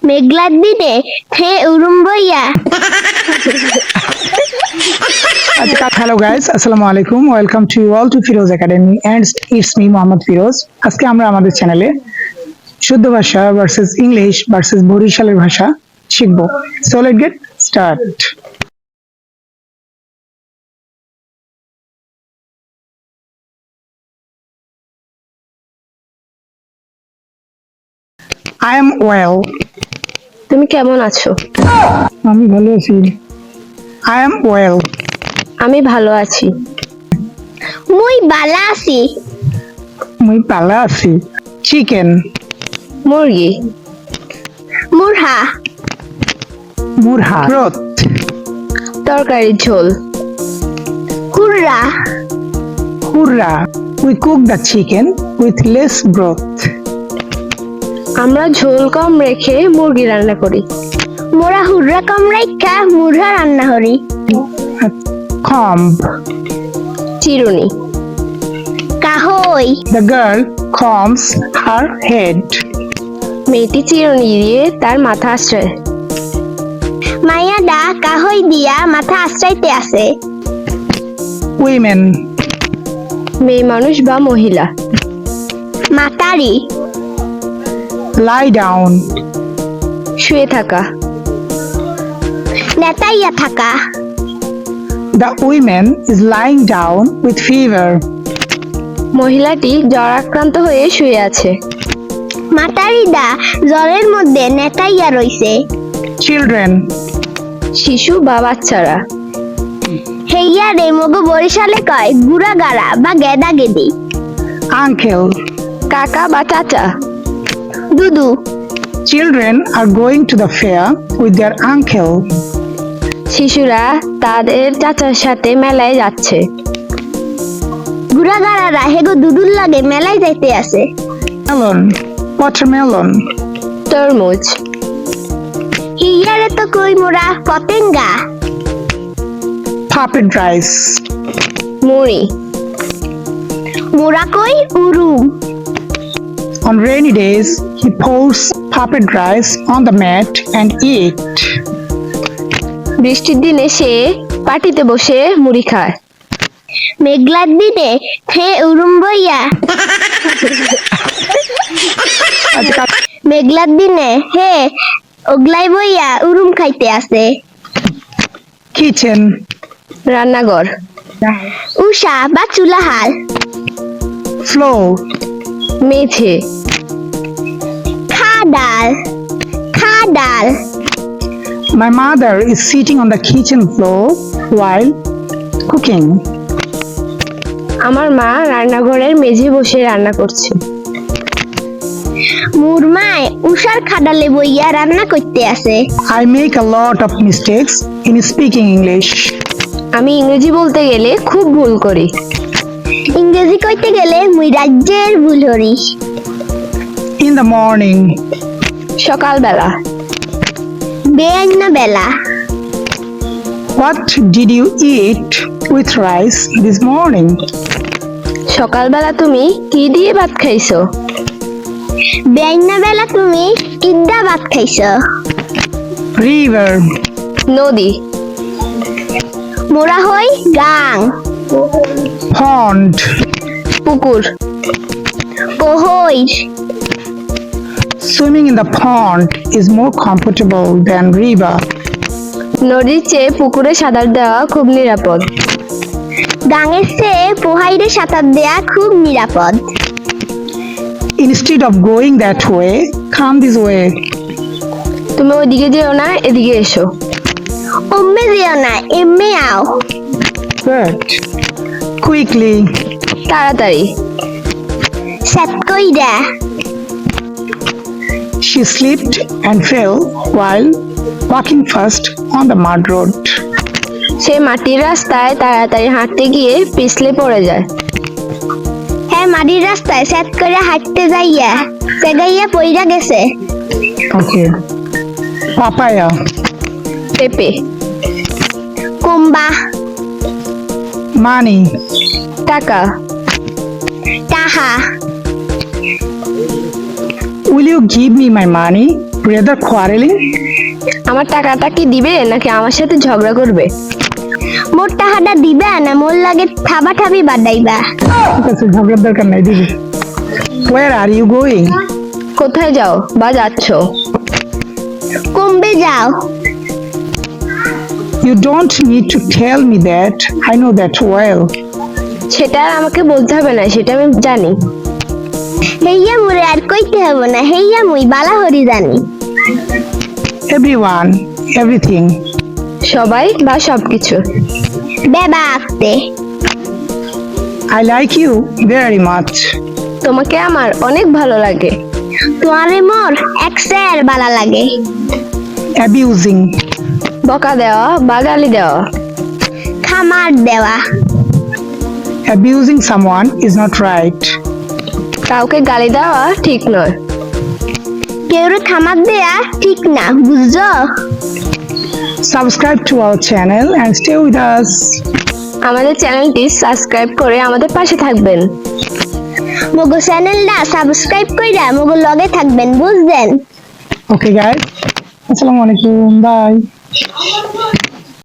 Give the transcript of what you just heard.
মেঘলার দিনে হে উরুম বইয়া। Hello guys, আসসালামু আলাইকুম। Welcome to all to Firoz academy and it's me Mohammad Firoz. আজকে আমরা আমাদের চ্যানেলে শুদ্ধ ভাষা ভার্সেস ইংলিশ ভার্সেস বরিশালের ভাষা শিখব। So let's get start. I am well. তুমি কেমন আছো? আমি ভালো আছি। I am well. আমি ভালো আছি। মুই বালা আছি। মুই ভালো আছি। চিকেন, মুরগি, মুরহা, মুরহা, ব্রথ, তরকারির ঝোল, হুররা, হুররা। We cook the chicken with less broth. আমরা ঝোল কম রেখে মুরগি রান্না করি। মোরা হুররা কম রাইখা মুরহা রান্না হরি। Comb. চিরুনি, কাহই, The girl combs her head. মেয়েটি চিরুনি দিয়ে তার মাথা আশ্রয়। মাইয়াডা কাহই দিয়া মাথা আশ্রাইতে আছে। Women. মেয়ে মানুষ বা মহিলা। মাতারি, Lie down. শুয়ে থাকা। নেতাইয়া থাকা। The woman is lying down with fever. মহিলাটি জ্বর আক্রান্ত হয়ে শুয়ে আছে। মাতারিডা জ্বরের মধ্যে নেতাইয়া রইছে। Children. শিশু বা বাচ্চারা। হেইয়ারে মগো বরিশালে কয় গুড়া গাড়া বা গেদা গেদি। Uncle. কাকা বা চাচা। দুদু, Children are going to the fair with their uncle. শিশুরা তাদের চাচার সাথে মেলায় যাচ্ছে। গুড়া গাড়ারা হেগো দুদুর লাগে মেলায় যাইতে আছে। Melon. Watermelon. তরমুজ। হিয়ারে তো কই মোরা পতেঙ্গা। Puppet rice. মুড়ি। মোরা কই উরুম। On rainy days, he pours puppet rice on the mat and eat. বৃষ্টির দিনে সে পাটিতে বসে মুড়ি খায়। মেঘলার দিনে হে উরুম বইয়া। মেঘলার দিনে হে ওগলাই বইয়া উরুম খাইতে আছে। Kitchen. রান্নাঘর। উষা বা চুলাহাল। Floor. মেঝে। খাডাল, খাডাল। My mother is sitting on the kitchen floor while cooking. আমার মা রান্নাঘরের মেঝে বসে রান্না করছে। মুরমায় উষার খাডালে বইয়া রান্না করতে আছে। I make a lot of mistakes in speaking English. আমি ইংরেজি বলতে গেলে খুব ভুল করি। ইংরেজি কইতে গেলে মুই রাজ্যের ভুল হরি। In the morning. সকালবেলা। বেআইনা বেলা। What did you eat with rice this morning? সকালবেলা তুমি কি দিয়ে ভাত খাইছো? বেআইনা বেলা তুমি কিদ্দা ভাত খাইছ। River. নদী। মোরা হই গাং। Pond. পুকুর। কহইর। Swimming in the pond is more comfortable than river. নদীর চেয়ে পুকুরে সাঁতার দেওয়া খুব নিরাপদ। গাঙের চেয়ে পোহাইরে সাঁতার দেয়া খুব নিরাপদ। Instead of going that way, come this way. তুমি ওইদিকে যেও না, এদিকে এসো। ওম্মে যেও না, এম্মে আও। Good. Quickly. তাড়াতাড়ি। সেট কইরা। She slipped and fell while walking fast on the mud road. সে মাটির রাস্তায় তাড়াতাড়ি হাঁটতে গিয়ে পিছলে পড়ে যায়। হ্যাঁ, মাটির রাস্তায় সেট করে হাঁটতে যাইয়া সেগাইয়া পইরা গেছে। Okay. Papaya. পেঁপে। কুম্বা, Money. টাকা। টাহা। Will you give me my money? Rather quarreling? আমার টাকাটা কি দিবে নাকি আমার সাথে ঝগড়া করবে? মোর টাকাটা দিবা না মোর লাগে থাবা থাবি বাদাইবা? ঠিক আছে, ঝগড়ার দরকার নাই, দিবি। Where are you going? কোথায় যাও বা যাচ্ছ? কমবে যাও। You don't need to tell me that. I know that well. সেটা আর আমাকে বলতে হবে না, সেটা আমি জানি। হেইয়া মোরে আর কইতে হবে না, হেইয়া মুই বালা হরি জানি। Everyone, everything. সবাই বা সবকিছু। বেবা আঁকতে। I like you very much. তোমাকে আমার অনেক ভালো লাগে। তোমারে মোর এক্সের বালা লাগে। Abusing. বকা দেওয়া বা গালি দেওয়া। খামার দেওয়া। Abusing someone is not right. কাউকে গালি দেওয়া ঠিক নয়। কেউরে খামার দেয়া ঠিক না, বুঝছো? Subscribe to our channel and stay with us. আমাদের চ্যানেলটি সাবস্ক্রাইব করে আমাদের পাশে থাকবেন। মগো চ্যানেলটা সাবস্ক্রাইব কইরা মগো লগে থাকবেন, বুঝলেন? Okay guys, Assalamu alaikum. Bye.